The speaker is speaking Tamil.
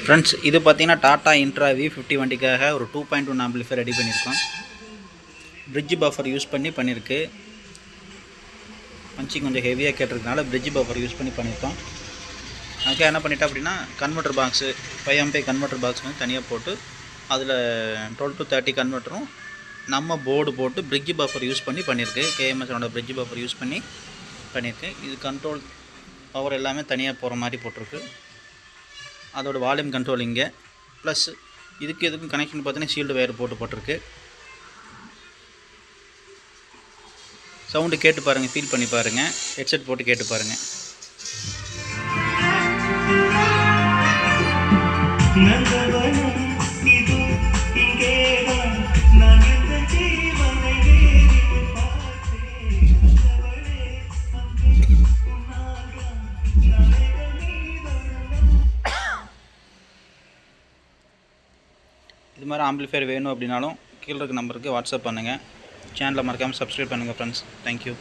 ஃப்ரெண்ட்ஸ், இது பார்த்தீங்கன்னா டாடா இன்ட்ரா V50 வண்டிக்காக ஒரு 2.1 ஆம்பிளிஃபையர் ரெடி பண்ணியிருக்கோம். பிரிட்ஜ் பஃபர் யூஸ் பண்ணியிருக்கு. பஞ்சிங் கொஞ்சம் ஹெவியாக கேட்டிருக்கனால பிரிட்ஜ் பஃபர் யூஸ் பண்ணியிருக்கோம். அதுக்காக என்ன பண்ணிட்டேன் அப்படின்னா, converter box 5 ampere converter box வந்து தனியாக போட்டு அதில் 12 to 30 கன்வெர்ட்டரும் நம்ம போர்டு போட்டு பிரிட்ஜ் பஃபர் யூஸ் பண்ணியிருக்கு. KMSனோட பிரிட்ஜ் பஃபர் யூஸ் பண்ணியிருக்கு. இது கண்ட்ரோல் பவர் எல்லாமே தனியாக போகிற மாதிரி போட்டிருக்கு. அதோட வால்யூம் கண்ட்ரோல் இங்கே ப்ளஸ் இதுக்கும் கனெக்ஷன் பார்த்தீங்கன்னா ஷீல்டு வயர் போட்டிருக்கு. சவுண்டு கேட்டு பாருங்கள், ஃபீல் பண்ணி பாருங்கள், ஹெட்செட் போட்டு கேட்டு பாருங்கள். இது மாதிரி ஆம்பிளிஃபையர் வேணும் அப்படின்னாலும் கீழே இருக்க நம்பருக்கு வாட்ஸ்அப் பண்ணுங்கள். சேனலை மறக்காமல் சப்ஸ்கிரைப் பண்ணுங்கள் ஃப்ரெண்ட்ஸ். தேங்க்யூ.